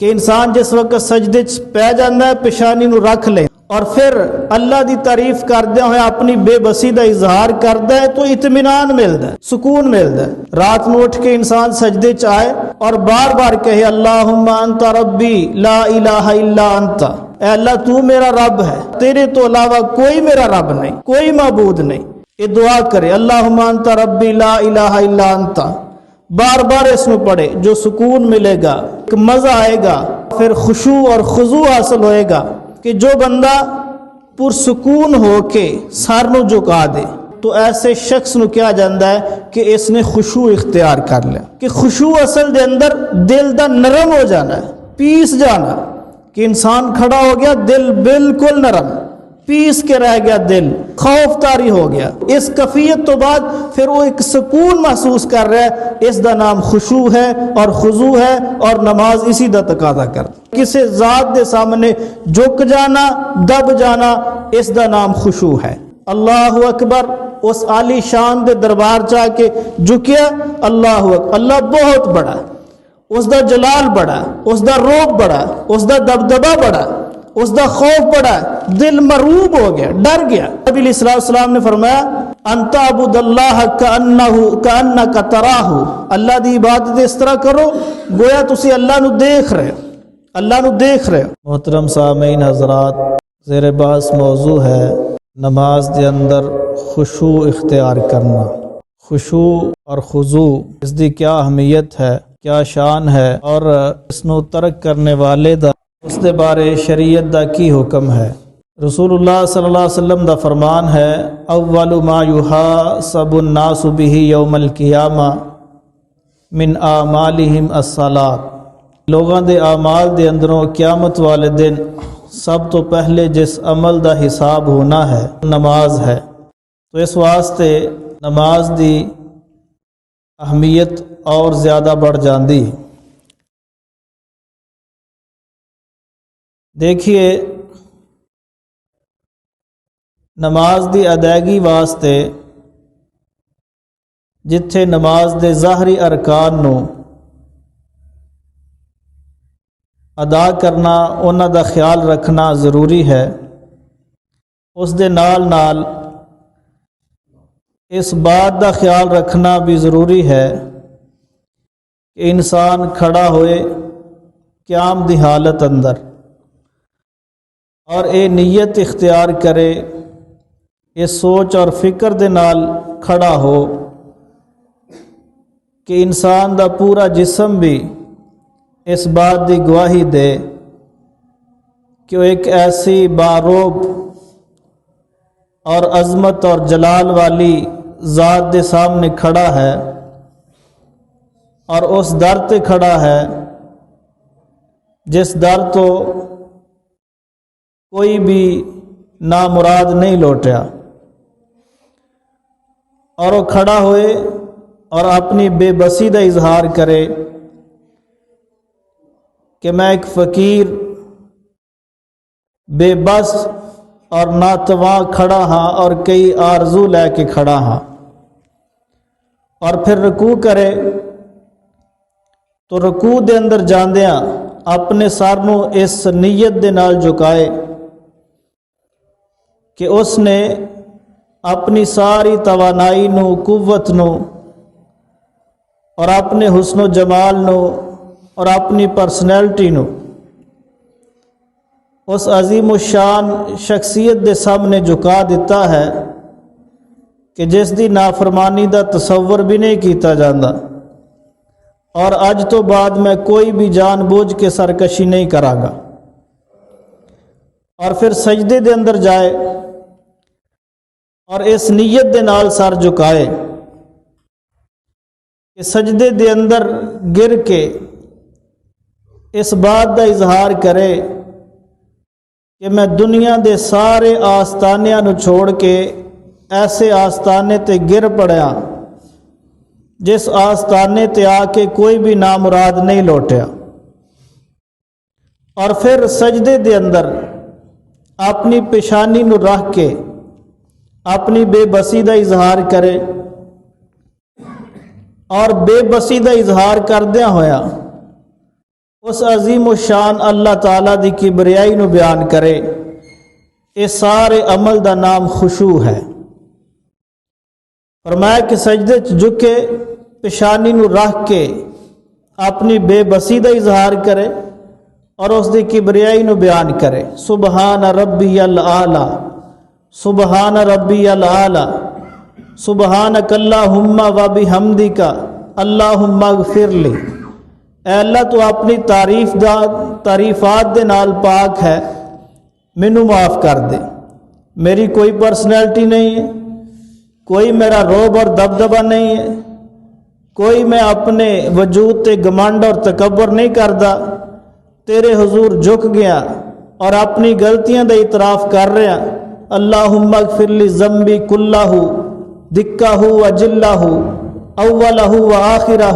کہ انسان جس وقت سجدے پہ جاندہ ہے پیشانی نو رکھ لے اور پھر اللہ دی تعریف کردیا ہویا اپنی بے بسی دا اظہار کردا ہے تو اطمینان ملدا ہے، سکون ملدا ہے۔ رات نو اٹھ کے انسان سجدے چ آئے اور بار بار کہے اللہم انت ربی لا الہ الا انت، اے اللہ تو میرا رب ہے، تیرے تو علاوہ کوئی میرا رب نہیں، کوئی معبود نہیں۔ یہ دعا کرے اللہم انت ربی لا الہ الا انت، بار بار اس میں پڑھے، جو سکون ملے گا، ایک مزہ آئے گا، پھر خشوع اور خضوع حاصل ہوئے گا کہ جو بندہ پرسکون ہو کے سر نو جھکا دے تو ایسے شخص نو کیا جاندہ ہے کہ اس نے خشوع اختیار کر لیا، کہ خشوع اصل دے اندر دل دا نرم ہو جانا ہے، پیس جانا، کہ انسان کھڑا ہو گیا دل بالکل نرم، پیس کے رہ گیا دل، خوف طاری ہو گیا۔ اس کیفیت تو بعد پھر وہ ایک سکون محسوس کر رہا ہے، اس دا نام خشوع ہے اور خضوع ہے، اور نماز اسی دا تقاضا کرتا۔ کسی ذات دے سامنے جھک جانا، دب جانا، اس دا نام خشوع ہے۔ اللہ اکبر، اس عالی شان دے دربار چاہ کے جھکیا، اللہ اکبر، اللہ بہت بڑا، اس دا جلال بڑا، اس دا روب بڑا، اس دا دبدبہ بڑا، اس دا خوف بڑا، دل مرعوب ہو گیا، ڈر گیا۔ نبی علیہ السلام نے فرمایا انت عبد اللہ کأنک تراہ، اللہ دی عبادت اس طرح کرو گویا تسی اللہ نو دیکھ رہے، اللہ نو دیکھ رہے۔ محترم سامعین حضرات، زیر بحث موضوع ہے نماز دے اندر خشوع اختیار کرنا۔ خشوع اور خضوع اس دی کیا اہمیت ہے، کیا شان ہے، اور اس نو ترک کرنے والے دا اس دے بارے شریعت دا کی حکم ہے۔ رسول اللہ صلی اللہ علیہ وسلم دا فرمان ہے اول ما یحاسب الناس بہ یوم القیامہ من اعمالہم الصلاۃ، لوگاں دے اعمال دے اندروں قیامت والے دن سب تو پہلے جس عمل دا حساب ہونا ہے نماز ہے۔ تو اس واسطے نماز دی اہمیت اور زیادہ بڑھ جاندی۔ دیکھیے نماز دی ادائیگی واسطے جتھے نماز دے ظاہری ارکان نو ادا کرنا، انہاں دا خیال رکھنا ضروری ہے، اس دے نال نال اس بات دا خیال رکھنا بھی ضروری ہے کہ انسان کھڑا ہوئے قیام دی حالت اندر اور اے نیت اختیار کرے، اس سوچ اور فکر دے نال کھڑا ہو کہ انسان دا پورا جسم بھی اس بات دی گواہی دے کہ وہ ایک ایسی باروب اور عظمت اور جلال والی ذات دے سامنے کھڑا ہے اور اس در تے کھڑا ہے جس در تو کوئی بھی نامراد نہیں لوٹیا، اور وہ کھڑا ہوئے اور اپنی بے بسی کا اظہار کرے کہ میں ایک فقیر بے بس اور ناتواں کھڑا ہاں اور کئی آرزو لے کے کھڑا ہاں، اور پھر رکوع کرے تو رکوع دے اندر جاندیاں اپنے سر نو اس نیت دے نال جھکائے کہ اس نے اپنی ساری توانائی نو، قوت نو، اور اپنے حسن و جمال نو، اور اپنی پرسنالٹی نو اس عظیم الشان شخصیت دے سامنے جھکا دیتا ہے کہ جس دی نافرمانی دا تصور بھی نہیں کیتا جاندہ، اور اج تو بعد میں کوئی بھی جان بوجھ کے سرکشی نہیں کراں گا۔ اور پھر سجدے دے اندر جائے اور اس نیت دے نال سر جھکائے کہ سجدے دے اندر گر کے اس بات دا اظہار کرے کہ میں دنیا دے سارے آستانیاں نو چھوڑ کے ایسے آستانے تے گر پڑیا جس آستانے تے آ کے کوئی بھی نامراد نہیں لوٹیا، اور پھر سجدے دے اندر اپنی پیشانی نو رکھ کے اپنی بے بسی دا اظہار کرے، اور بے بسی دا اظہار کردیا ہویا اس عظیم و شان اللہ تعالیٰ دی کبریائی نو بیان کرے، اس سارے عمل دا نام خشوع ہے۔ فرمایا کہ سجدے جھکے پیشانی نو رکھ کے اپنی بے بسی دا اظہار کرے اور اس دی کبریائی نو بیان کرے، سبحان ربی العالی، سبحان ربی العالی، سبحانک اللہم و بحمدک اللہم اغفر لی۔ اے اللہ تو اپنی تعریفات دے نال پاک ہے، مینوں معاف کر دے۔ میری کوئی پرسنالٹی نہیں ہے، کوئی میرا روب اور دبدبہ نہیں ہے، کوئی میں اپنے وجود تے گمنڈ اور تکبر نہیں کردا، تیرے حضور جھک گیا اور اپنی غلطیاں دا اعتراف کر رہا۔ اللہم اغفر لی ذنبی کلہ دکہ و جلہ اولہ و آخرہ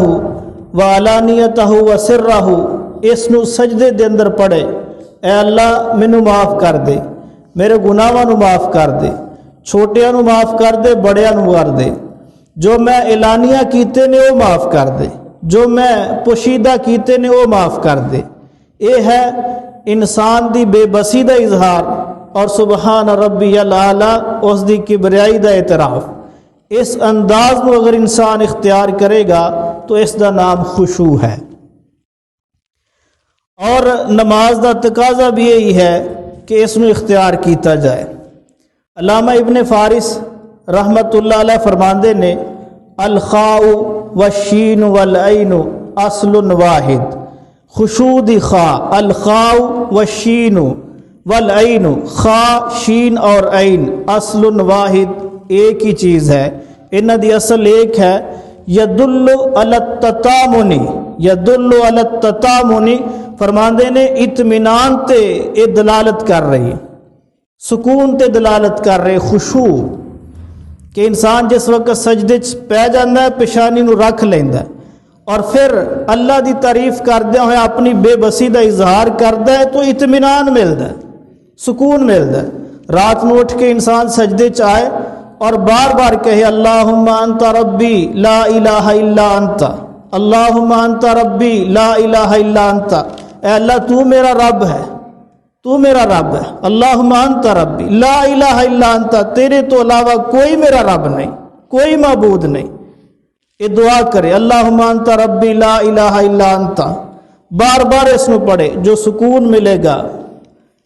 و علانیتہ و سرہ۔ اس نو سجدے دے اندر پڑھے، اے اللہ مینوں معاف کر دے، میرے گناہاں نو معاف کر دے، چھوٹیاں نو معاف کر دے، بڑیاں نو کر دے، جو میں اعلانیہ کیتے نے وہ معاف کر دے، جو میں پوشیدہ کیتے نے وہ معاف کر دے۔ یہ ہے انسان دی بے بسی دا اظہار اور سبحان ربی العالی اس دی کبریائی دا اعتراف۔ اس انداز میں اگر انسان اختیار کرے گا تو اس دا نام خشوع ہے۔ اور نماز دا تقاضا بھی یہی ہے کہ اس نو اختیار کیتا جائے۔ علامہ ابن فارس رحمت اللہ علیہ فرماندے نے، الخاء والشین والعین اصل واحد۔ خشوع دی خاء، الخاء والشین والعین، خاء شین اور عین اصل واحد، ایک ہی چیز ہے، انہاں دی اصل ایک ہے۔ یدل علی التتامن، یدل علی التتامن فرماندے نے اطمینان تے اے دلالت کر رہی، سکون تے دلالت کر رہے۔ خشوع کہ انسان جس وقت سجدے پہ جاندہ ہے پیشانی نو رکھ لیندہ ہے اور پھر اللہ دی تعریف کردہ ہوئے اپنی بے بسی دا اظہار کردہ ہے تو اطمینان ملتا ہے، سکون ملتا ہے۔ رات نو اٹھ کے انسان سجدے چاہے اور بار بار کہے اللہم انت ربی لا الہ الا انت، اللہم انت ربی لا الہ الا انت، اے اللہ تو میرا رب ہے، تو میرا رب ہے، اللہم انت ربی لا الہ الا انت، تیرے تو علاوہ کوئی میرا رب نہیں، کوئی معبود نہیں۔ یہ دعا کرے اللہم انت ربی لا الہ الا انت، بار بار اس میں پڑھے، جو سکون ملے گا،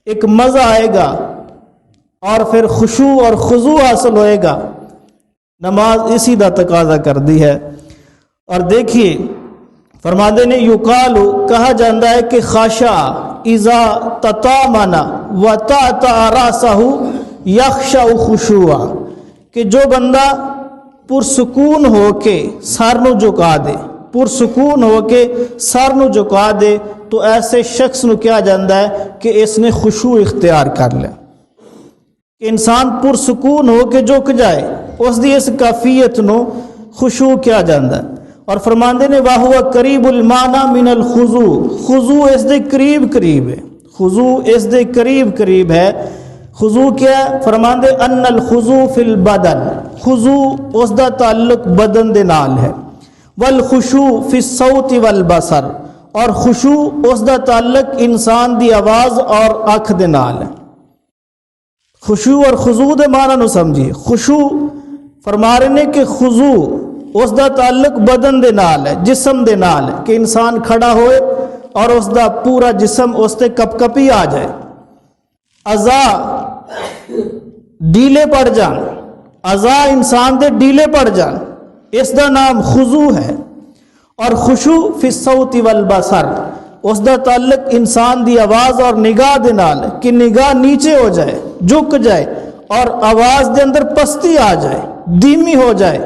ایک مزہ آئے گا اور پھر خشوع اور خضوع حاصل ہوئے گا۔ نماز اسی دا تقاضا کر دی ہے۔ اور دیکھیے فرماندے نے یقالو کہا جاندہ ہے کہ خاشع اذا تطامن وتعتع راسہ یخشع خشوعا، کہ جو بندہ پرسکون ہو کے سر نو جھکا دے، پرسکون ہو کے سر نو جھکا دے تو ایسے شخص نو کیا جاندہ ہے کہ اس نے خشوع اختیار کر لیا۔ کہ انسان پرسکون ہو کے جھک جائے، اس دی اس کیفیت نو خشوع کیا جاندہ ہے۔ اور فرماندے نے وَهُوَ قَرِيبُ الْمَعْنَى مِنَ الْخُضُوعِ، خضوع اس دے قریب قریب ہے، خضوع اس دے قریب قریب ہے۔ خضوع کیا ہے؟ فرماندے ان الخضوع فی البدن، خضوع اس دا تعلق بدن دے نال ہے، والخشوع فی الصوت والبصر، اور خشوع اس دا تعلق انسان دی آواز اور آنکھ دے نال ہے۔ خشوع اور خضوع دے معنی نو سمجھیے۔ خشوع فرما رہے نے کہ خضوع اس دا تعلق بدن دے نال ہے، جسم دے نال ہے، کہ انسان کھڑا ہوئے اور اس دا پورا جسم اس تے کپ کپی آ جائے، اعضاء ڈیلے پڑ جان، اعضاء انسان دے ڈیلے پڑ جان، اس دا نام خضوع ہے۔ اور خشوع فی الصوت والبصر، اس دا تعلق انسان دی آواز اور نگاہ دے نال، کہ نگاہ نیچے ہو جائے، جھک جائے اور آواز دے اندر پستی آ جائے، دھیمی ہو جائے،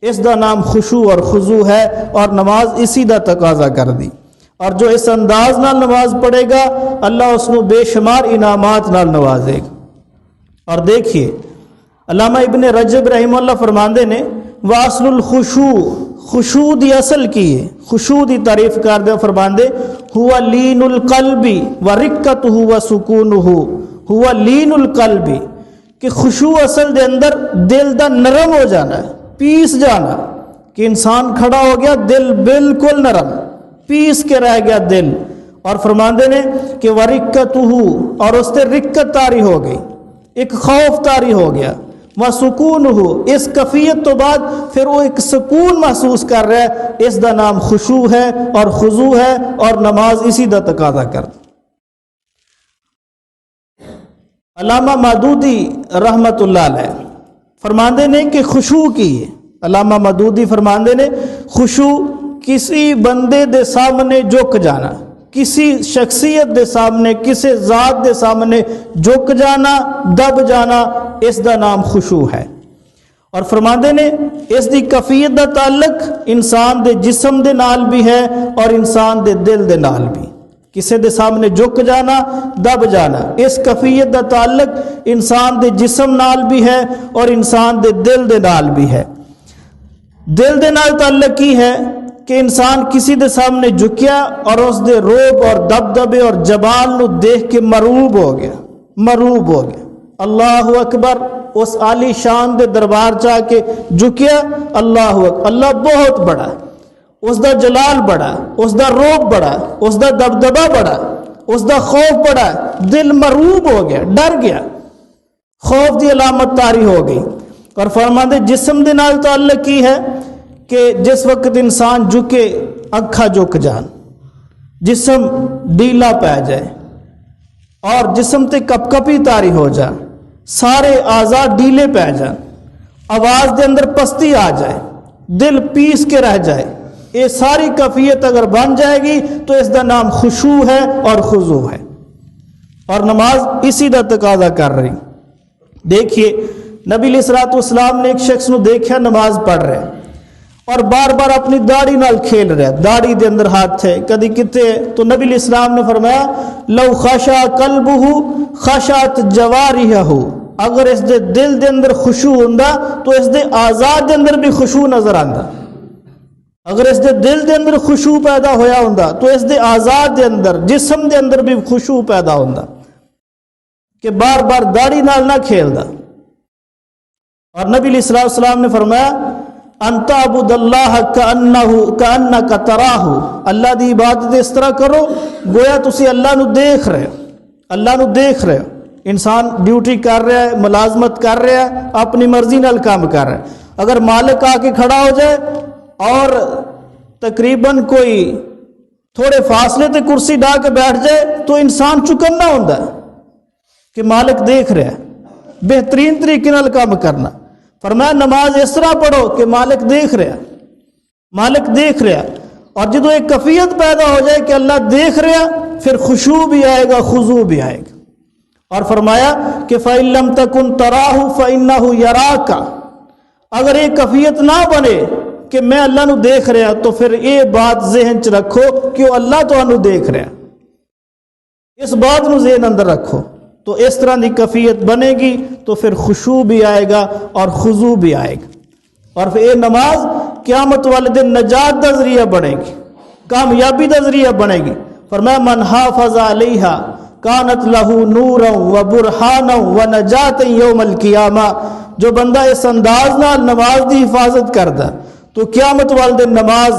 اس دا نام خشوع اور خضوع ہے۔ اور نماز اسی دا تقاضا کر دی، اور جو اس انداز نال نماز پڑھے گا اللہ اس نو بے شمار انعامات نال نوازے گا۔ اور دیکھیے علامہ ابن رجب رحمہ اللہ فرماندے نے واصل الخشوع، خشوع دی اصل کی ہے، خشوع دی تعریف کردے فرماندے ہوا لین القلب ورقتہ وسکونہ، ہوا لین القلب، کہ خشوع اصل دے اندر دل دا نرم ہو جانا ہے، پیس جانا، کہ انسان کھڑا ہو گیا دل بالکل نرم، پیس کے رہ گیا دل، اور فرماندے نے کہ ورکتہ، اور اس سے رکت طاری ہو گئی، ایک خوف طاری ہو گیا، وسکونہ، اس کفیت تو بعد پھر وہ ایک سکون محسوس کر رہا ہے، اس دا نام خشوع ہے اور خضوع ہے، اور نماز اسی دا تقاضا کرتا۔ علامہ مودودی رحمت اللہ علیہ فرماندے نے کہ خشوع کی، علامہ مودودی فرماندے نے خشوع کسی بندے دے سامنے جھک جانا، کسی شخصیت دے سامنے، کسی ذات دے سامنے جھک جانا، دب جانا، اس دا نام خشوع ہے۔ اور فرماندے نے اس دی کفیت دا تعلق انسان دے جسم دے نال بھی ہے اور انسان دے دل دے نال بھی۔ کسی دے سامنے جھک جانا، دب جانا، اس کفیت دا تعلق انسان دے جسم نال بھی ہے اور انسان دے دل دے نال بھی ہے۔ دل دے نال تعلق کی ہے کہ انسان کسی دے سامنے جھکیا اور اس دے روب اور دبدبے اور جبال نو دیکھ کے مرعوب ہو گیا، مرعوب ہو گیا۔ اللہ اکبر، اس عالی شان دے دربار چاہ کے جھکیا، اللہ اکبر، اللہ بہت بڑا، اس دا جلال بڑا، اس دا روب بڑا، اس دا دبدبہ بڑا، اس دا خوف بڑا، دل مرعوب ہو گیا، ڈر گیا، خوف دی علامت طاری ہو گئی۔ اور فرماندے جسم دے نال تعلق کی ہے کہ جس وقت انسان جھکے اکھا جھک جان، جسم ڈیلا پہ جائے اور جسم تے کپ کپی طاری ہو جا، سارے اعضاء ڈیلے پہ جان، آواز دے اندر پستی آ جائے، دل پیس کے رہ جائے، یہ ساری کیفیت اگر بن جائے گی تو اس دا نام خشوع ہے اور خضوع ہے، اور نماز اسی دا تقاضا کر رہی۔ دیکھیے نبی علیہ الصلوۃ والسلام نے ایک شخص نو دیکھا نماز پڑھ رہے اور بار بار اپنی داڑھی نال کھیل رہا، داڑھی دے اندر ہاتھ ہے، کدی کتے، تو نبی علیہ السلام نے فرمایا لو خشع قلبہ خشعت جوارحہ، اگر اس دے دل دے اندر خشوع ہوندا تو اس دے اعضاء دے اندر بھی خشوع نظر آندا، اگر اس دے دل دے اندر خشوع پیدا ہویا ہوندا تو اس دے اعضاء دے اندر، جسم دے اندر بھی خشوع پیدا ہوندا کہ بار بار داڑھی نال نہ کھیلدا۔ اور نبی علیہ السلام نے فرمایا انت عبد اللہ کانک تراہ، اللہ دی عبادت اس طرح کرو گویا تسی اللہ نو دیکھ رہے ہو، اللہ نو دیکھ رہے ہو۔ انسان ڈیوٹی کر رہا ہے، ملازمت کر رہا ہے، اپنی مرضی نال کام کر رہا ہے، اگر مالک آ کے کھڑا ہو جائے اور تقریباً کوئی تھوڑے فاصلے تے کرسی ڈا کے بیٹھ جائے تو انسان چکنا ہوتا ہے کہ مالک دیکھ رہا ہے، بہترین طریقے نال کام کرنا۔ فرمایا نماز اس طرح پڑھو کہ مالک دیکھ رہا، مالک دیکھ رہا، اور جدو ایک کفیت پیدا ہو جائے کہ اللہ دیکھ رہا پھر خشوع بھی آئے گا، خضوع بھی آئے گا۔ اور فرمایا کہ فَإِن لَمْ تَكُنْ تَرَاهُ فَإِنَّهُ يَرَاكَ، اگر ایک کفیت نہ بنے کہ میں اللہ نو دیکھ رہا تو پھر یہ بات ذہن چ رکھو کہ اللہ تو انو دیکھ رہا، اس بات نو ذہن اندر رکھو، تو اس طرح دی کفیت بنے گی تو پھر خشوع بھی آئے گا اور خضوع بھی آئے گا، اور پھر یہ نماز قیامت والے دن نجات دا ذریعہ بنے گی، کامیابی دا ذریعہ بنے گی۔ فرمایا من حافظ علیہا کانت لہ نورا و برہانا و نجات یوم القیامہ، جو بندہ اس انداز نال نماز دی حفاظت کردا تو قیامت والے دن نماز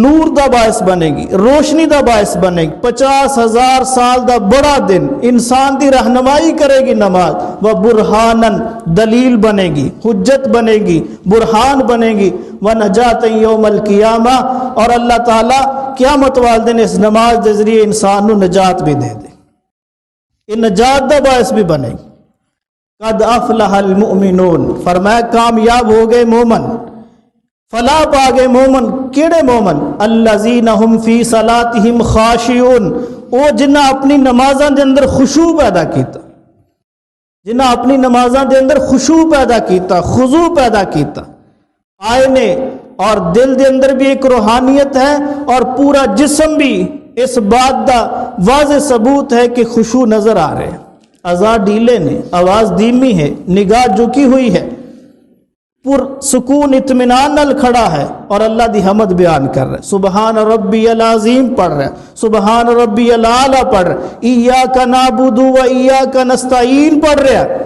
نور دا باعث بنے گی، روشنی دا باعث بنے گی، 50,000 سال دا بڑا دن انسان دی رہنمائی کرے گی نماز، وہ برہانن دلیل بنے گی، حجت بنے گی، برہان بنے گی، وہ نجات یوم القیامہ، اور اللہ تعالیٰ قیامت والے دن اس نماز دے ذریعے انسان نو نجات بھی دے دے، یہ نجات دا باعث بھی بنے گی۔ قد افلح المؤمنون، فرمایا کامیاب ہو گئے مومن، فلاح پا گئے مومن، کیڑے مومن؟ الذین ہم فی صلاتہم خاشعون، او جنہ اپنی نمازاں دے اندر خشوع پیدا کیتا، جنہ اپنی نمازاں دے اندر خشوع پیدا کیتا، خضوع پیدا کیتا، آئے نے، اور دل دے اندر بھی ایک روحانیت ہے اور پورا جسم بھی اس بات دا واضح ثبوت ہے کہ خشوع نظر آ رہے ہیں، اعضاء ڈیلے نے، آواز دھیمی ہے، نگاہ جھکی ہوئی ہے، پر سکون اطمینان نال کھڑا ہے اور اللہ دی حمد بیان کر رہا ہے، سبحان ربی العظیم پڑھ رہا ہے، سبحان ربی الاعلی پڑھ رہا ہے، ایاک نعبد و ایاک نستعین پڑھ رہا ہے،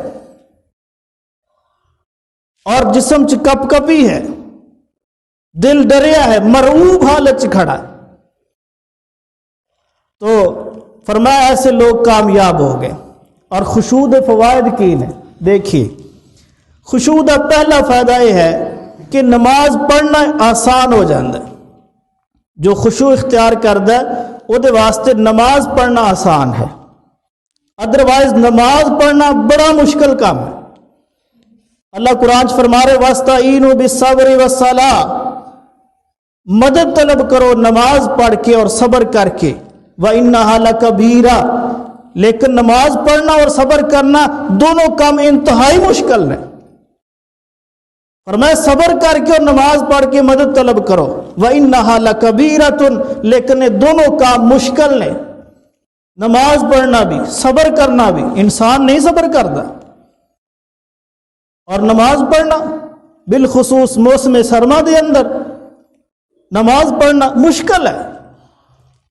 اور جسم چ کپ کپی ہے، دل ڈریا ہے، مرعوب حالت چ کھڑا ہے۔ تو فرمایا ایسے لوگ کامیاب ہو گئے۔ اور خشوع دے فوائد کی نے دیکھیے، خشوع دا پہلا فائدہ یہ ہے کہ نماز پڑھنا آسان ہو جاتا ہے۔ جو خشوع اختیار کرتا ہے وہ دے واسطے نماز پڑھنا آسان ہے، ادروائز نماز پڑھنا بڑا مشکل کام ہے۔ اللہ قرآن فرما رہے وَاسْتَعِینُوا بِالصَّبْرِ وَالصَّلَاةِ، مدد طلب کرو نماز پڑھ کے اور صبر کر کے، وَإِنَّهَا لَكَبِيرَةٌ، لیکن نماز پڑھنا اور صبر کرنا دونوں کام انتہائی مشکل ہیں۔ فرمایا صبر کر کے اور نماز پڑھ کے مدد طلب کرو، وَإِنَّهَا لَكَبِيرَةٌ، لیکن یہ دونوں کام مشکل ہیں، نماز پڑھنا بھی صبر کرنا بھی۔ انسان نہیں صبر کرتا، اور نماز پڑھنا بالخصوص موسم سرما دے اندر نماز پڑھنا مشکل ہے۔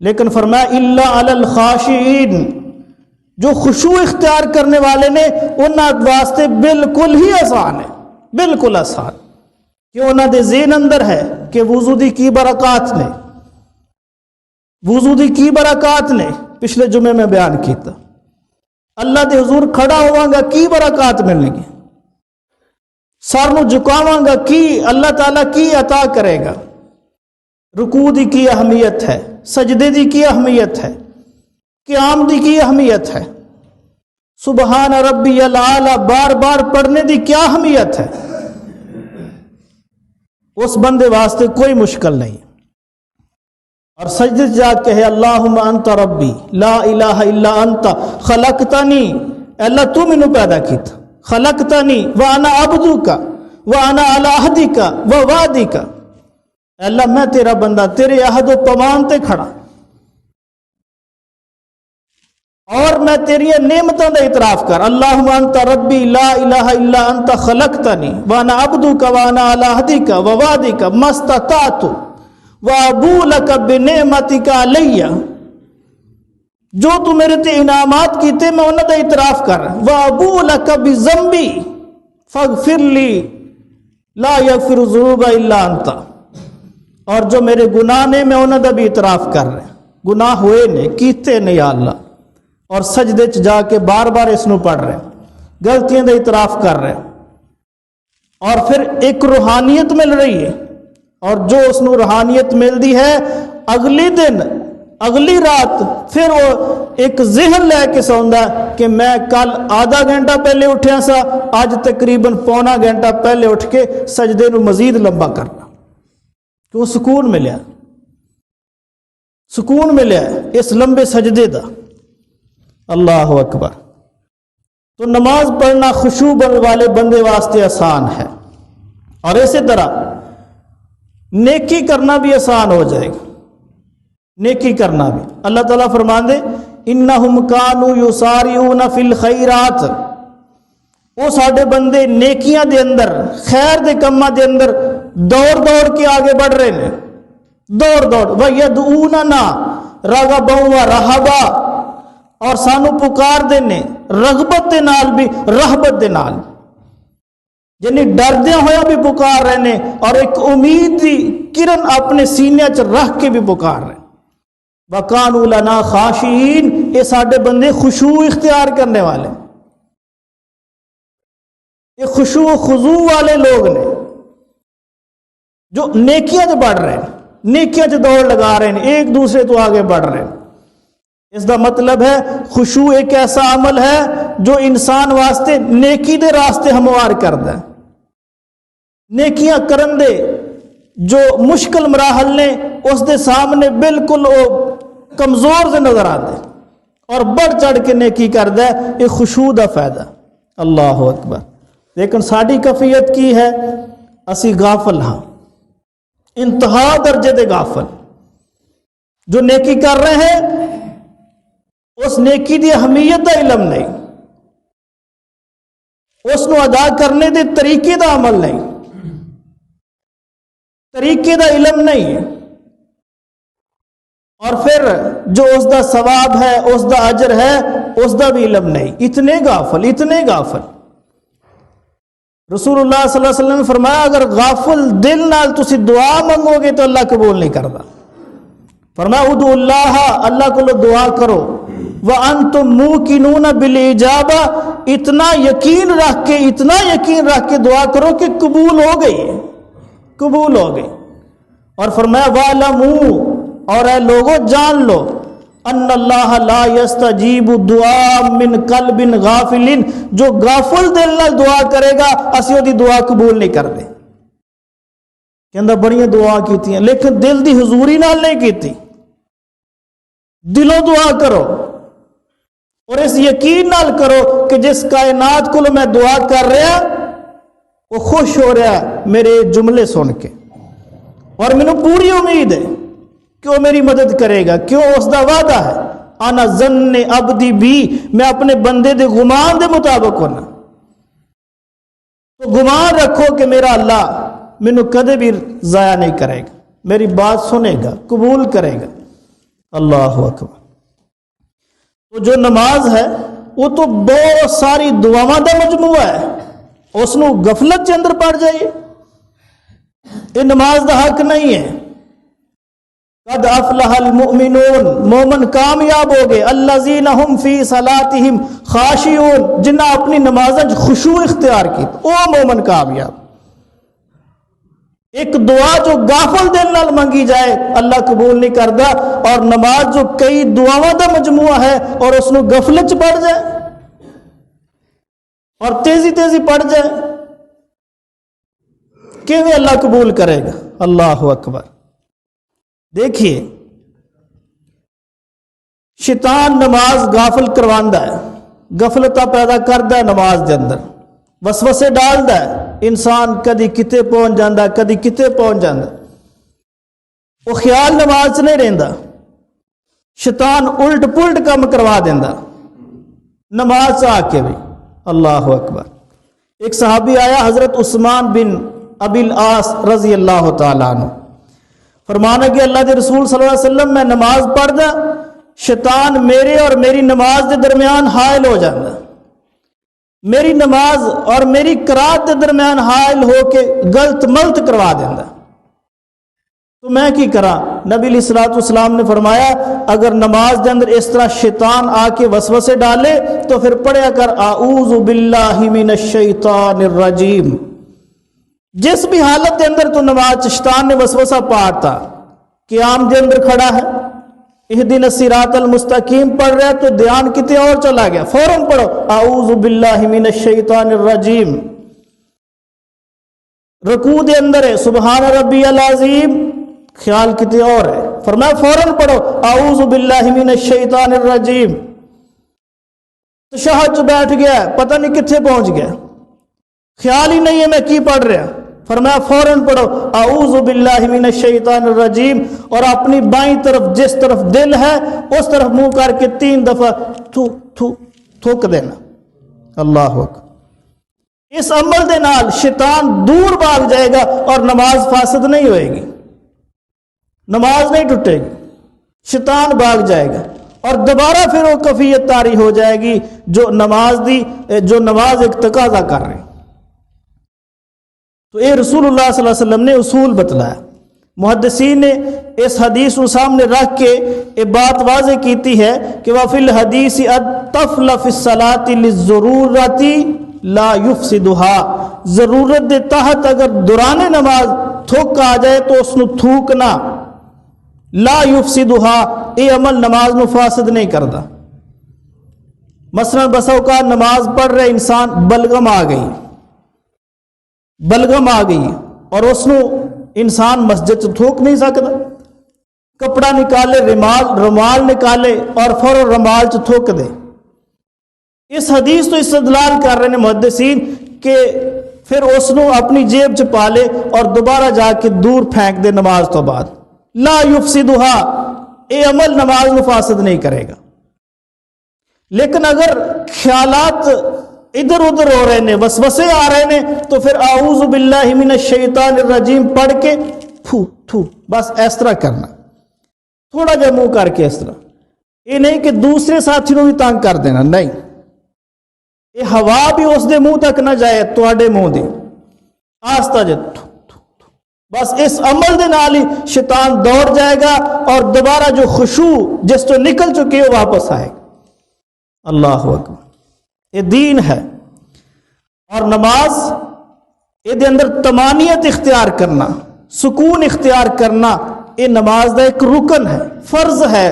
لیکن فرمایا الا علی الخاشعین، جو خشوع اختیار کرنے والے نے انہاں واسطے بالکل ہی آسان ہے، بالکل آسان، کہ انہاں دے ذہن اندر ہے کہ وضو دی کی برکات نے، وضو دی کی برکات نے پچھلے جمعے میں بیان کیتا، اللہ دے حضور کھڑا ہواں گا کی برکات ملنے گی، سر نو جھکاواں گا کی اللہ تعالیٰ کی عطا کرے گا، رکوع دی کی اہمیت ہے، سجدے دی کی اہمیت ہے، قیام دی کی اہمیت ہے، سبحان ربی العالی بار بار پڑھنے دی کیا اہمیت ہے، اس بندے واسطے کوئی مشکل نہیں۔ اور سجدے جا کے ہے اللہم انت ربی لا الہ الا انت خلقتنی، اللہ تو مینوں پیدا کیتا، خلقتنی وانا عبدک وانا علی عہدک ووعدک، اللہ میں تیرا بندہ تیرے عہد و پیمان تے کھڑا، اور میں تیری نعمتوں کا اعتراف کر، اللہم انت ربی لا الہ الا انت خلقتنی وانا عبدک وانا علی عہدک ووعدک ما استطعت وابو لک بنعمتک علی، جو تو میرے تے انعامات کیتے میں انہاں دا اعتراف کر، وابو لک بذنبی فاغفر لی لا یغفر الذنوب الا انت، اور جو میرے گناہ نے میں انہاں دا بھی اعتراف کر رہے ہیں، گناہ ہوئے نے کیتے نے یا اللہ، اور سجدے چ جا کے بار بار اس نو پڑھ رہے ہیں، غلطیاں دا اعتراف کر رہے ہیں، اور پھر ایک روحانیت مل رہی ہے، اور جو اس نو روحانیت مل دی ہے اگلی دن اگلی رات پھر وہ ایک ذہن لے کے سوندا کہ میں کل آدھا گھنٹہ پہلے اٹھیا سا، آج تقریباً پونا گھنٹہ پہلے اٹھ کے سجدے نو مزید لمبا کرنا، کیوں سکون ملیا، سکون ملیا اس لمبے سجدے دا۔ اللہ اکبر۔ تو نماز پڑھنا خشوع والے بندے واسطے آسان ہے، اور اسی طرح نیکی کرنا بھی آسان ہو جائے گا، نیکی کرنا بھی۔ اللہ تعالیٰ فرمان دے انہم کانوا یسارعون فی الخیرات، وہ ساڈے بندے نیکیاں دے اندر خیر دے کماں دے اندر دوڑ دوڑ کے آگے بڑھ رہے ہیں، دوڑ دوڑ، وَیَدْعُونَنَا رَغَبًا وَرَہَبًا، اور سانو پکار دینے رغبت دے نال بھی رہبت دے نال، یعنی ڈردیاں ہویا بھی پکار رہے ہیں، اور ایک امید دی کرن اپنے سینے چ رکھ کے بھی پکار رہے ہیں۔ وَقَانُوا لَنَا خَاشِعِينَ، یہ ساڈے بندے خشوع اختیار کرنے والے، یہ خشوع و خضوع والے لوگ نے جو نیکیاں چ بڑھ رہے ہیں، نیکیاں چ دوڑ لگا رہے ہیں، ایک دوسرے تو آگے بڑھ رہے ہیں۔ اس کا مطلب ہے خشوع ایک ایسا عمل ہے جو انسان واسطے نیکی دے راستے ہموار کرتا ہے، نیکیاں کرن دے جو مشکل مراحل نے اس دے سامنے بالکل وہ کمزور سے نظر آتے، اور بڑھ چڑھ کے نیکی کرتا ہے، یہ خشوع دا فائدہ۔ اللہ اکبر۔ لیکن ساری کفیت کی ہے، اسی غافل ہاں، انتہا درجے دے غافل، جو نیکی کر رہے ہیں اس نیکی دی اہمیت دا علم نہیں، اس نو ادا کرنے دے طریقے دا عمل نہیں، طریقے دا علم نہیں ہے، اور پھر جو اس دا ثواب ہے، اس دا اجر ہے، اس دا بھی علم نہیں، اتنے غافل، اتنے غافل۔ رسول اللہ صلی اللہ علیہ وسلم نے فرمایا اگر غافل دل نال تسی دعا منگو گے تو اللہ قبول نہیں کرتا، فرمایا ادعوا اللہ کو دعا کرو وَأَنْتُمْ مُوقِنُونَ بِالْإِجَابَةِ، اتنا یقین رکھ کے دعا کرو کہ قبول ہو گئی. اور فرمایا وَاعْلَمُوا، اور اے لوگوں جان لو، ان اللہ لا یستجیب دعا من قلب غافل، جو غافل دل نال دعا کرے گا اسی وہ دی دعا قبول نہیں کرتے. کہندا بڑیاں دعا کیتیاں لیکن دل دی حضوری نال نہیں کیتی. دلوں دعا کرو اور اس یقین نال کرو کہ جس کائنات کو میں دعا کر رہا وہ خوش ہو رہا میرے جملے سن کے، اور مینوں پوری امید ہے کہ وہ میری مدد کرے گا. کیوں؟ اس دا وعدہ ہے انا ظن عبدی بھی، میں اپنے بندے دے گمان دے مطابق ہونا. تو گمان رکھو کہ میرا اللہ مینوں کدے بھی ضائع نہیں کرے گا، میری بات سنے گا، قبول کرے گا. اللہ اکبر. تو جو نماز ہے وہ تو بہت ساری دعاواں دا مجموعہ ہے، اس نو غفلت کے اندر پڑ جائیے، یہ نماز دا حق نہیں ہے. قد افلح المؤمنون، مومن کامیاب ہو گئے، الذین هم فی صلاتهم خاشعون، جنہاں اپنی نمازاں خشوع اختیار کی وہ مومن کامیاب. ایک دعا جو غافل دل نال منگی جائے اللہ قبول نہیں کرتا، اور نماز جو کئی دعاواں دا مجموعہ ہے اور اس نو غفلت پڑ جائے اور تیزی پڑ جائے، کیویں اللہ قبول کرے گا؟ اللہ اکبر. دیکھیے شیطان نماز غافل کرواندا ہے، غفلتاں پیدا کردا ہے نماز دے اندر، وسوسے ڈالدا ہے. انسان کدی کتے پہنچ جاندا، کدی کتے پہنچ جاندا، وہ خیال نماز سے نہیں رہندا. شیطان الٹ پلٹ کام کروا دیندا نماز آ کے بھی. اللہ اکبر. ایک صحابی آیا حضرت عثمان بن ابی العاص رضی اللہ تعالیٰ عنہ، فرمانا کہ اللہ کے رسول صلی اللہ علیہ وسلم میں نماز پڑھدا، شیطان میرے اور میری نماز دے درمیان حائل ہو جاندا، میری نماز اور میری قرات دے درمیان حائل ہو کے غلط ملت کروا دیندا. تو میں کی کرا؟ نبی علیہ الصلوۃ والسلام نے فرمایا اگر نماز دے اندر اس طرح شیطان آ کے وسوسے ڈالے تو پھر پڑھیا کر اعوذ باللہ من الشیطان الرجیم. جس بھی حالت دے اندر تو نماز شیطان نے وسوسہ پاتا، قیام دے اندر کھڑا ہے اہدنا الصراط المستقیم پڑھ رہا ہے تو دھیان کتے اور چلا گیا، فوراً پڑھو اعوذ باللہ من الشیطان الرجیم. رکوع دے اندر ہے سبحان ربی العظیم، خیال کتے اور ہے، فرمایا فوراً پڑھو اعوذ باللہ من الشیطان الرجیم. تشہد جو بیٹھ گیا پتہ نہیں کتنے پہنچ گیا، خیال ہی نہیں ہے میں کی پڑھ رہا، فرمایا فوراً پڑھو اعوذ باللہ من الشیطان الرجیم، اور اپنی بائیں طرف جس طرف دل ہے اس طرف منہ کر کے 3 دفعہ تھوک دینا. اللہ اکبر. اس عمل دے نال شیطان دور بھاگ جائے گا اور نماز فاسد نہیں ہوئے گی، نماز نہیں ٹوٹے گی، شیطان بھاگ جائے گا اور دوبارہ پھر وہ کیفیت طاری ہو جائے گی جو نماز ایک تقاضا کر رہے ہیں. تو یہ رسول اللہ صلی اللہ علیہ وسلم نے اصول بتلایا. محدثین نے اس حدیث کو سامنے رکھ کے یہ بات واضح کیتی ہے کہ وَفِي الْحَدِيثِ الطَّفْلَ فِي الصَّلَاةِ لِلضُّرُورَةِ لَا يُفْسِدُهَا، ضرورت دے تحت اگر دوران نماز تھوک آ جائے تو اس نو تھوکنا، لا يفسدها، یہ عمل نماز نو فاسد نہیں کرتا. مثلا بسا اوقات نماز پڑھ رہے انسان بلغم آ گئی اور اس نو انسان مسجد سے تھوک نہیں سکتا، کپڑا نکالے رومال نکالے اور فوراً رومال سے تھوک دے. اس حدیث تو استدلال کر رہے ہیں محدثین کہ پھر اس نو اپنی جیب چ پا لے اور دوبارہ جا کے دور پھینک دے نماز تو بعد. لا یفسدها، یہ عمل نماز میں فاسد نہیں کرے گا. لیکن اگر خیالات ادھر ادھر ہو رہے ہیں، وسوسے آ رہے ہیں، تو پھر اعوذ باللہ من الشیطان الرجیم پڑھ کے تھو بس اس طرح کرنا، تھوڑا جا منہ کر کے اس طرح. یہ نہیں کہ دوسرے ساتھی کو بھی تنگ کر دینا، نہیں، یہ ہوا بھی اس دے منہ تک نہ جائے، تواڈے منہ دی آستہ جے بس اس عمل دے نال ہی شیطان دوڑ جائے گا اور دوبارہ جو خشوع جس تو نکل چکے وہ واپس آئے گا۔ اللہ اکبر، یہ دین ہے۔ اور نماز یہ اندر طمانینت اختیار کرنا، سکون اختیار کرنا، یہ نماز دا ایک رکن ہے، فرض ہے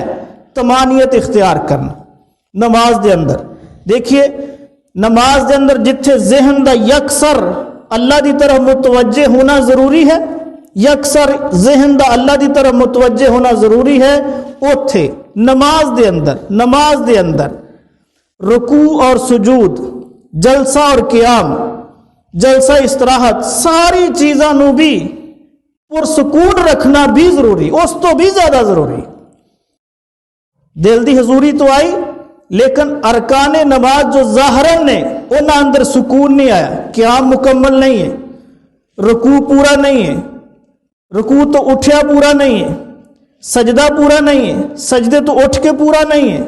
طمانینت اختیار کرنا نماز دے اندر۔ دیکھیے نماز دے اندر جتھے ذہن دا یکسر اللہ دی طرف متوجہ ہونا ضروری ہے، یکسر ذہن دا اللہ دی طرف متوجہ ہونا ضروری ہے، اوتھے نماز دے اندر رکوع اور سجود، جلسہ اور قیام، جلسہ استراحت، ساری چیزاں نو بھی پرسکون رکھنا بھی ضروری، اس تو بھی زیادہ ضروری۔ دل دی حضوری تو آئی لیکن ارکان نماز جو ظاہرن نے انہاں اندر سکون نہیں آیا، قیام مکمل نہیں ہے، رکوع پورا نہیں ہے، رکوع تو اٹھیا پورا نہیں ہے، سجدہ پورا نہیں ہے، سجدے تو اٹھ کے پورا نہیں ہے،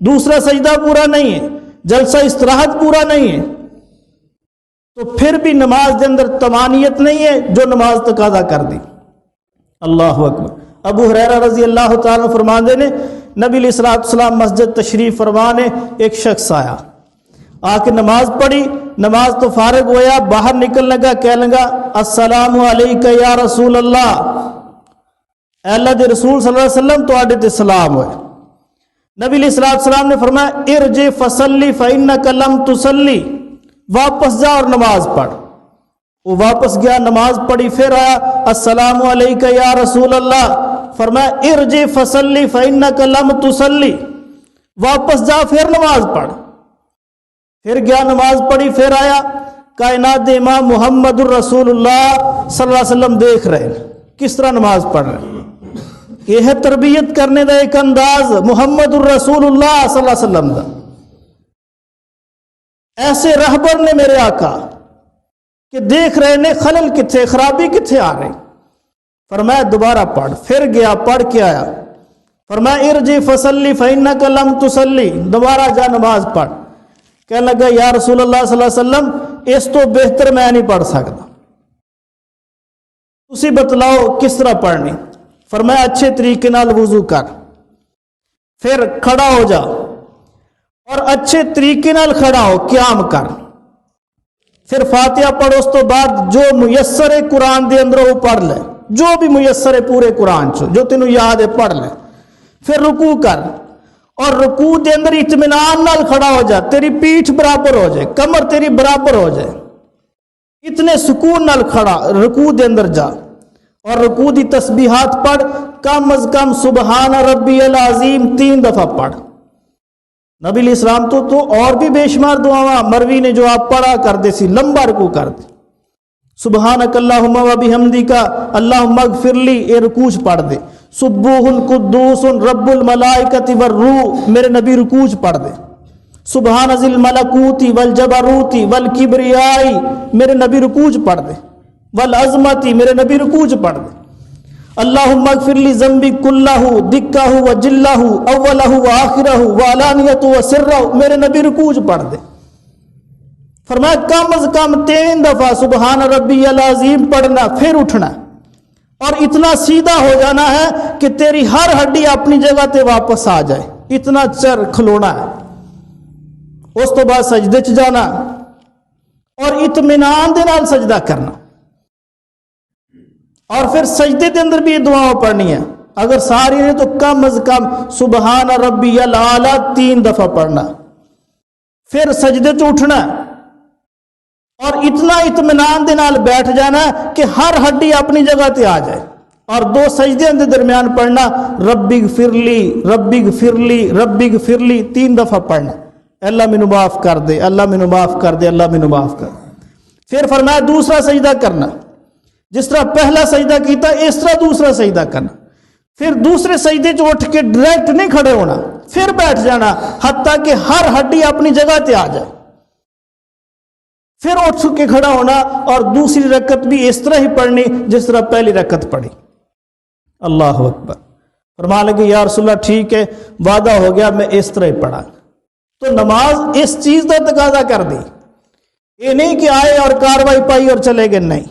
دوسرا سجدہ پورا نہیں ہے، جلسہ استراحت پورا نہیں ہے، تو پھر بھی نماز دے اندر طمانینت نہیں ہے جو نماز تقاضا کر دی۔ اللہ اکبر۔ ابو ہریرہ رضی اللہ تعالیٰ فرماندے نے نبی علیہ السلام مسجد تشریف فرمانے ایک شخص آیا، آ کے نماز پڑھی، نماز تو فارغ ہویا، باہر نکل لگا، کہہ لگا السلام علیکہ یا رسول اللہ، اے اللہ دے رسول صلی اللہ علیہ وسلم تو آڈے تے سلام ہوئے۔ نبی علیہ السلام نے فرمایا ارجع فصلی فإنک لم تصلی، واپس جا اور نماز پڑھ۔ وہ واپس گیا، نماز پڑھی، پھر آیا السلام علیکہ یا رسول اللہ، فرمایا ارجع فصلی فإنک لم تصلی، واپس جا پھر نماز پڑھ۔ پھر گیا، نماز پڑھی، پھر آیا، کائنات امام محمد الرسول اللہ صلی اللہ علیہ وسلم دیکھ رہے ہیں کس طرح نماز پڑھ رہے ہیں۔ یہ ہے تربیت کرنے دا ایک انداز محمد الرسول اللہ صلی اللہ علیہ وسلم دا۔ ایسے رہبر نے میرے آقا کہ دیکھ رہے نے خلل کتھے، خرابی کتھے آ رہی، فرمایا دوبارہ پڑھ۔ پھر گیا، پڑھ کے آیا، فرمایا ارجع فصلی فإنک لم تصلی، دوبارہ جا نماز پڑھ۔ کہنے لگا یا رسول اللہ صلی اللہ علیہ وسلم اس تو بہتر میں نہیں پڑھ سکتا، تسی بتلاؤ کس طرح پڑھنی۔ فرمایا اچھے طریقے نال وضو کر، پھر کھڑا ہو جا اور اچھے طریقے نال کھڑا ہو، قیام کر، پھر فاتحہ پڑھ، اس تو بعد جو میسر ہے قرآن دے اندر وہ پڑھ لے، جو بھی میسر ہے پورے قرآن چو جو تینوں یاد ہے پڑھ لے، پھر رکوع کر اور رکوع دے اندر اطمینان نال کھڑا ہو جا، تیری پیٹھ برابر ہو جائے، کمر تیری برابر ہو جائے، اتنے سکون نال کھڑا رکوع دے اندر جا، اور رکوع دی تسبیحات پڑھ، کم از کم سبحان ربی العظیم 3 دفعہ پڑھ۔ نبی علیہ السلام تو اور بھی بے شمار دعاواں مروی نے جو آپ پڑھا کرتے سی، لمبا رکوع کرتے، سبحانک اللہم و بحمدک اللہم اغفر لی، یہ رکوع پڑھ دے، سبوح قدوس رب الملائکۃ والروح، میرے نبی رکوع پڑھ دے، سبحان ذی الملکوت والجبروت والکبریاء، میرے نبی رکوع پڑھ دے، والعظمت، میرے نبی رکوع پڑھ دے، اللہم اغفر لی ذنبی کلہ دکہ و جلہ اولہ و آخرہ و علانیت و سرہ، میرے نبی رکوع پڑھ دے۔ فرمایا کم از کم 3 دفعہ سبحان ربی العظیم پڑھنا، پھر اٹھنا، اور اتنا سیدھا ہو جانا ہے کہ تیری ہر ہڈی اپنی جگہ تے واپس آ جائے، اتنا چر کھلونا ہے۔ اس تو بعد سجدے چ جانا اور اطمینان دے نال سجدہ کرنا، اور پھر سجدے دے اندر بھی یہ دعاؤں پڑھنی ہے، اگر ساری نے تو کم از کم سبحان ربی الاعلیٰ 3 دفعہ پڑھنا، پھر سجدے چ اٹھنا اور اتنا اطمینان دے نال بیٹھ جانا کہ ہر ہڈی اپنی جگہ تے آ جائے، اور 2 سجدے دے درمیان پڑھنا ربی اغفر لی ربی اغفر لی ربی اغفر لی 3 دفعہ پڑھنا، اللہ مینوں معاف کر دے، اللہ مینوں معاف کر دے، اللہ مینوں معاف کر دے۔ پھر فرمایا دوسرا سجدہ کرنا، جس طرح پہلا سجدہ کیتا اس طرح دوسرا سجدہ کرنا، پھر دوسرے سجدے جو اٹھ کے ڈائریکٹ نہیں کھڑے ہونا، پھر بیٹھ جانا حتیٰ کہ ہر ہڈی اپنی جگہ تے آ جائے، پھر اٹھ کے کھڑا ہونا اور دوسری رکعت بھی اس طرح ہی پڑھنی جس طرح پہلی رکعت پڑھی۔ اللہ اکبر۔ فرمان لگے یا رسول اللہ ٹھیک ہے، وعدہ ہو گیا میں اس طرح ہی پڑھا۔ تو نماز اس چیز کا تقاضا کر دی، یہ نہیں کہ آئے اور کاروائی پائی اور چلے گئے، نہیں،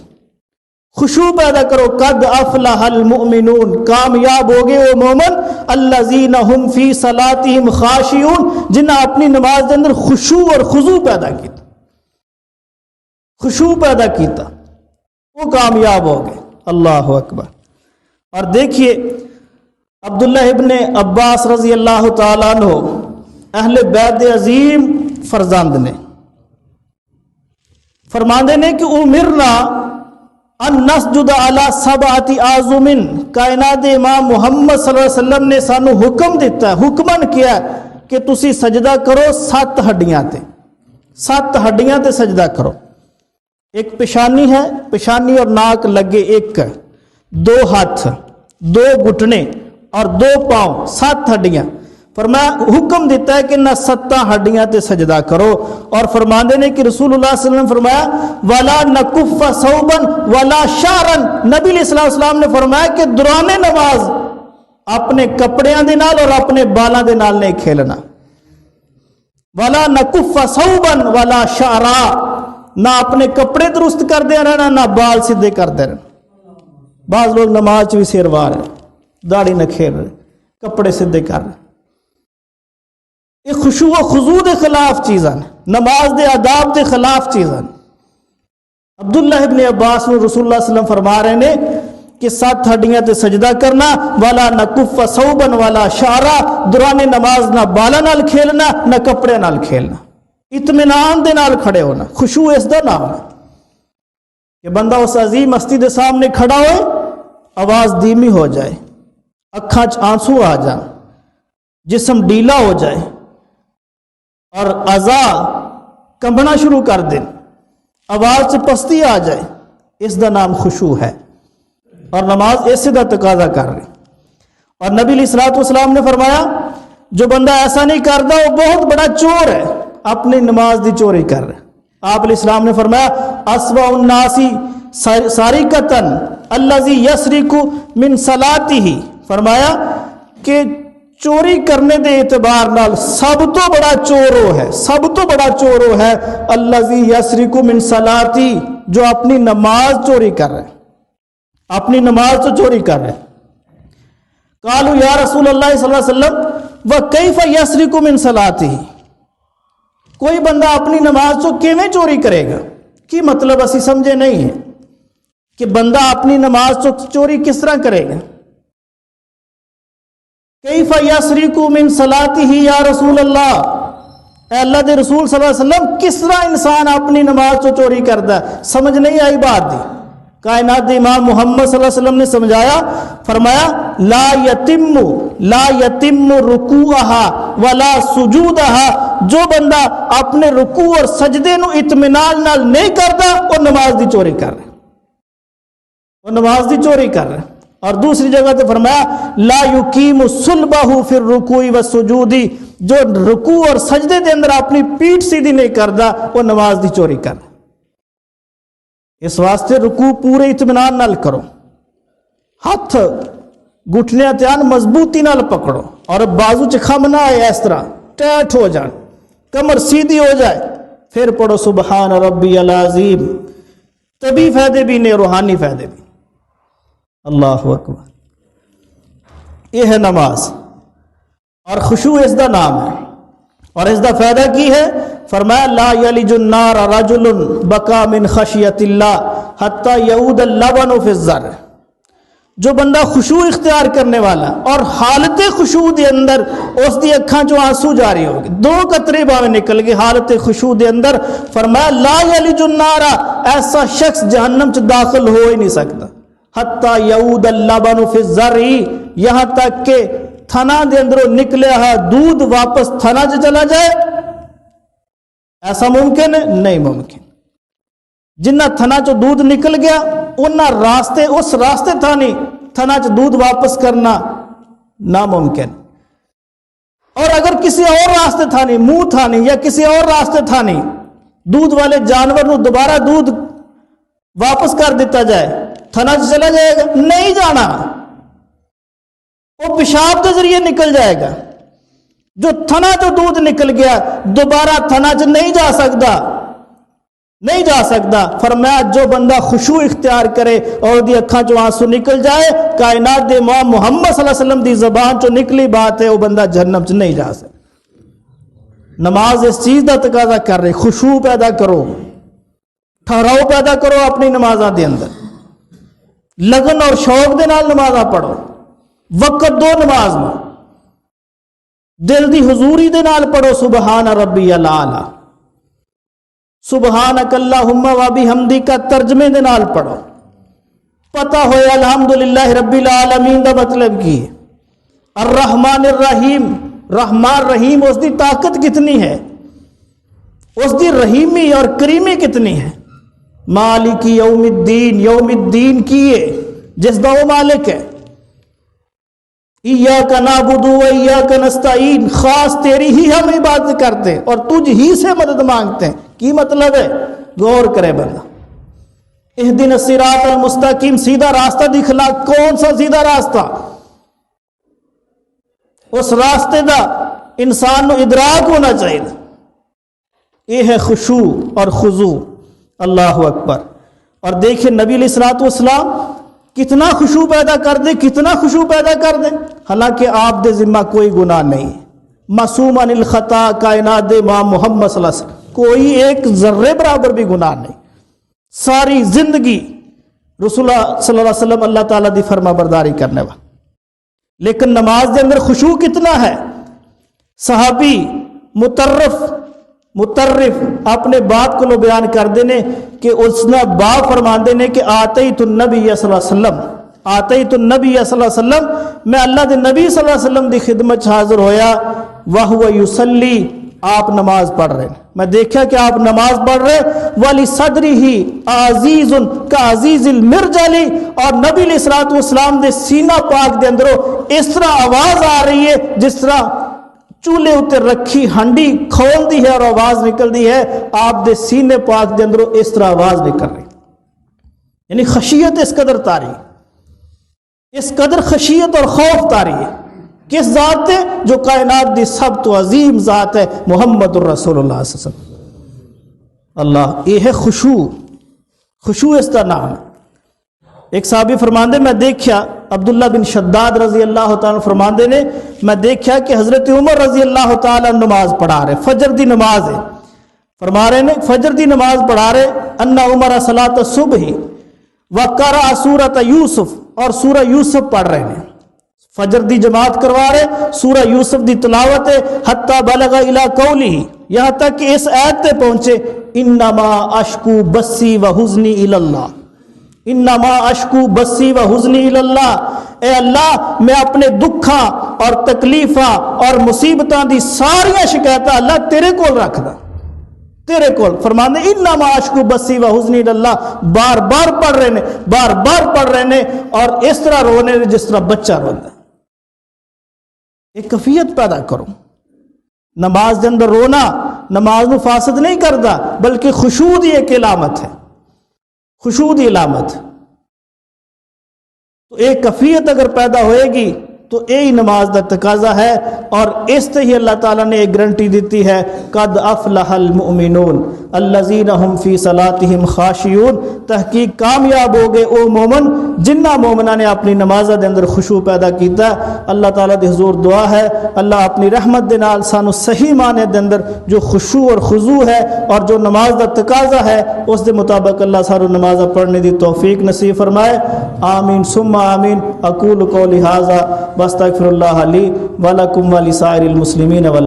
خشوع پیدا کرو. قد افلح المؤمنون, کامیاب ہو گئے وہ مومن, الذین هم فی صلاتہم خاشعون, جنہاں اپنی نماز کے اندر خشوع اور خضوع پیدا کیتا, خشوع پیدا کیتا, وہ کامیاب ہو گئے. اللہ اکبر. اور دیکھیے عبداللہ ابن عباس رضی اللہ تعالیٰ عنہ اہل بیت عظیم فرزند نے فرماندے نے کہ امرنا ان نسجد علی سبعۃ اعظم, کائنات امام محمد صلی اللہ علیہ وسلم نے سانو حکم دیتا ہے, حکمن کیا کہ تسی سجدہ کرو 7 ہڈیاں تے, 7 ہڈیاں تے سجدہ کرو. ایک پیشانی ہے, پیشانی اور ناک لگے ایک, 2 ہاتھ, 2 گھٹنے اور 2 پاؤں, 7 ہڈیاں. فرمایا حکم دیتا ہے کہ نہ 7 ہڈیاں تے سجدہ کرو. اور فرماندے نے کہ رسول اللہ صلی اللہ علیہ وسلم فرمایا ولا نکف ثوبا ولا شعرا, نبی علیہ الصلوۃ والسلام نے فرمایا کہ دوران نماز اپنے کپڑیاں دے نال اور اپنے بالاں دے نال نہیں کھیلنا. ولا نکف ثوبا ولا شعرا, نہ اپنے کپڑے درست کر دے رہنا نہ بال سیدھے کر دے رہنا. بعض لوگ نماز چ بھی سیروار ہے, داڑھی نہ کھیل رہے, کپڑے سیدھے کر رہے. یہ خشوع و خضوع دے خلاف چیزاں, نماز دے آداب دے خلاف چیزاں. عبداللہ ابن عباس نے رسول اللہ صلی اللہ علیہ وسلم فرما رہے نے کہ 7 ہڈیاں تے سجدہ کرنا, والا نکف ثوبا والا شعرا, دوران نماز نہ بالاں نال کھیلنا نہ کپڑے نال کھیلنا, اطمینان دے نال کھڑے ہونا. خشوع اس دا نام ہے کہ بندہ اس عظیم ہستی دے سامنے کھڑا ہوئے, آواز دھیمی ہو جائے, اکھاں چ آنسو آ جان, جسم ڈھیلا ہو جائے اور اعضاء کمبنا شروع کر دیں, آواز سے پستی آ جائے, اس دا نام خشوع ہے. اور نماز ایسے دا تقاضا کر رہی. اور نبی علیہ الصلوۃ والسلام نے فرمایا جو بندہ ایسا نہیں کرتا وہ بہت بڑا چور ہے, اپنی نماز دی چوری کر رہا ہے. آپ علیہ السلام نے فرمایا اسوأ الناس سارقۃ الذی یسرق من صلاتہ, فرمایا کہ چوری کرنے دے اعتبار نال سب تو بڑا چور وہ ہے, سب تو بڑا چور وہ ہے الذی یسرق من صلاتی, جو اپنی نماز چوری کر رہے, اپنی نماز تو چوری کر رہے. قالوا یا رسول اللہ صلی اللہ علیہ وسلم وکیف یسرق من صلاتی, کوئی بندہ اپنی نماز تو کیویں چوری کرے گا, کی مطلب اسی سمجھے نہیں ہے کہ بندہ اپنی نماز تو چوری کس طرح کرے گا. کیف یسرق من صلاتہ یا رسول اللہ, اے اللہ دے رسول صلی اللہ علیہ وسلم کس طرح انسان اپنی نماز تو چوری کرتا ہے, سمجھ نہیں آئی بات دی. کائنات دے امام محمد صلی اللہ علیہ وسلم نے سمجھایا, فرمایا لا یتم رکوعها ولا سجودها, جو بندہ اپنے رکوع اور سجدے نو اطمینان نال نہیں کرتا وہ نماز دی چوری کر رہا ہے, وہ نماز دی چوری کر رہا ہے. اور دوسری جگہ تے فرمایا لا یقیم صلبہ فی الرکوع والسجود, جو رکوع اور سجدے دے اندر اپنی پیٹھ سیدھی نہیں کرتا وہ نماز دی چوری کر رہا ہے. اس واسطے رکوع پورے اطمینان نال کرو, ہاتھ گھٹنے تے مضبوطی نال پکڑو اور بازو چ خم نہ آئے, اس طرح ٹیٹ ہو جان, کمر سیدھی ہو جائے, پھر پڑھو سبحان ربی العظیم. طبی فائدے بھی نے, روحانی فائدے بھی. اللہ اکبر. یہ ہے نماز اور خشوع اس دا نام ہے. اور اس دا فائدہ کی ہے, فرمایا لا یلج النار رجل بکا من خشیت اللہ حتی یعود اللبن فی الزر, جو بندہ خشوع اختیار کرنے والا اور حالت خشوع دے اندر اس دی اکھاں چوں آنسو جاری ہو گئے, 2 قطرے باویں نکل گئے حالت خشوع دے اندر, فرمایا لا یلج النار, ایسا شخص جہنم چ داخل ہو ہی نہیں سکتا. حتی یعود اللبن فی الزر, یہاں تک کہ تھنا دے اندروں نکلے ہا دودھ واپس تھنا چ چلا جائے. ایسا ممکن ہے؟ نہیں ممکن. جنہ تھنا چ دودھ نکل گیا انہاں راستے, اس راستے تھنا چ دودھ واپس کرنا ناممکن. اور اگر کسی اور راستے تھانی, منہ تھانی یا کسی اور راستے تھانی دودھ والے جانور نو دوبارہ دودھ واپس کر دیتا جائے, تھنا چ چلا جائے گا؟ نہیں جانا, وہ پیشاب کے ذریعے نکل جائے گا. جو تھنا تو دودھ نکل گیا دوبارہ تھنا چ نہیں جا سکتا. نہیں جا سکتا. فرمایا جو بندہ خشوع اختیار کرے اور دی اکھاں چوں آنسو نکل جائے, کائنات دے امام محمد صلی اللہ علیہ وسلم دی زبان چوں نکلی بات ہے, وہ بندہ جہنم چ نہیں جا سکتا. نماز اس چیز دا تقاضا کر رہی, خشوع پیدا کرو, ٹھہراؤ پیدا کرو اپنی نمازاں دے اندر, لگن اور شوق دے نال نمازاں پڑھو, وقت دو نماز میں, دل دی حضوری دے نال پڑھو سبحان ربی الاعلی, سبحانک اللہم و بحمدک کا ترجمے دے نال پڑھو, پتہ ہویا الحمدللہ رب العالمین دا مطلب کی ہے, الرحمن الرحیم, رحمان رحیم اس دی طاقت کتنی ہے, اس دی رحیمی اور کریمی کتنی ہے. مالک یوم الدین, یوم الدین کیے جس دا وہ مالک ہے. ایاک نعبد و ایاک نستعین, خاص تیری ہی ہم عبادت کرتے اور تجھ ہی سے مدد مانگتے ہیں. کی مطلب ہے؟ غور کرے بندہ. اہدنا الصراط المستقیم, سیدھا راستہ دکھلا. کون سا سیدھا راستہ؟ اس راستے دا انسان نو ادراک ہونا چاہیے. یہ ہے خشوع اور خضوع. اللہ اکبر. اور دیکھیں نبی علیہ الصلوۃ والسلام کتنا خشوع پیدا کر دے, کتنا خشوع پیدا کر دے, حالانکہ آپ دے ذمہ کوئی گناہ نہیں, معصوم عن الخطا, کائنات دے امام محمد صلی اللہ علیہ وسلم کوئی ایک ذرے برابر بھی گناہ نہیں. ساری زندگی رسول اللہ صلی اللہ علیہ وسلم اللہ تعالیٰ دی فرما برداری کرنے والا. لیکن نماز دے اندر خشوع کتنا ہے. صحابی مترف اپنے باپ کو بیان کر دینے کہ اس نے باپ فرماندے نے کہ آتیت النبی صلی اللہ علیہ وسلم, آتیت النبی صلی اللہ علیہ وسلم, میں اللہ دے نبی صلی اللہ علیہ وسلم دی خدمت حاضر ہویا, وہو یصلی, آپ نماز پڑھ رہے ہیں, میں دیکھا کہ آپ نماز پڑھ رہے, ولی صدری ہی عزیز کا عزیز المرجلی, اور نبی علیہ الصلوۃ والسلام دے سینہ پاک دے اندروں اس طرح آواز آ رہی ہے جس طرح چولہے اتے رکھی ہنڈی کھول دی ہے اور آواز نکل دی ہے. آپ دے سینے پاک دے اندروں اس طرح آواز نکل رہی. یعنی خشیت اس قدر تاری, اس قدر خشیت اور خوف تاری ہے. کس ذات ہے؟ جو کائنات دی سب تو عظیم ذات ہے, محمد الرسول اللہ صلی اللہ علیہ وسلم. اللہ, یہ ہے خشوع. خشوع اس کا نام ہے. ایک صحابی فرماندے میں دیکھا, عبداللہ بن شداد رضی اللہ تعالیٰ فرماندے نے, میں دیکھا کہ حضرت عمر رضی اللہ تعالیٰ نماز پڑھا رہے, فجر دی نماز ہے, فرما رہے نے فجر دی نماز پڑھا رہے, ان عمر صلاۃ الصبح وقرأ سورۃ یوسف, اور سورہ یوسف پڑھ رہے ہیں. فجر دی جماعت کروا رہے, سورہ یوسف دی تلاوت ہے, حتی بلغ الی قولہ, یہاں تک کہ اس آیت تے پہنچے, انما اشکو بسی و حزنی الی اللہ, انما اشکو بسی و حزنی الی اللہ, اے اللہ میں اپنے دکھاں اور تکلیفاں اور مصیبتاں دی ساریاں شکایتاں اللہ تیرے کول رکھ دا, تیرے کول. فرمانے انما اشکو بسی و حزنی الی اللہ, بار بار پڑھ رہے نے, بار بار پڑھ رہے نے, اور اس طرح رونے نے جس طرح بچہ روندا. ایک کیفیت پیدا کرو. نماز دے اندر رونا نماز نو فاسد نہیں کردا, بلکہ خشوع دی ایک علامت ہے, خشوع دی علامت. تو ایک کیفیت اگر پیدا ہوئے گی تو یہی نماز دا تقاضا ہے, اور اس سے ہی اللہ تعالیٰ نے ایک گارنٹی دیتی ہے, قد افلح المؤمنون الذین هم فی صلاتہم خاشعون, تحقیق کامیاب ہو گئے او مومن جنہ مومنہ نے اپنی نمازہ دے اندر خشوع پیدا کیتا. اللہ تعالیٰ دے حضور دعا ہے اللہ اپنی رحمت دے نال سانو صحیح معنی دے اندر جو خشوع اور خضوع ہے اور جو نماز دا تقاضا ہے اس دے مطابق اللہ سارو نمازہ پڑھنے دی توفیق نصیب فرمائے. آمین ثم آمین. اقول قولی ھذا واستغفر اللہ لی ولکم ولسائر المسلمین.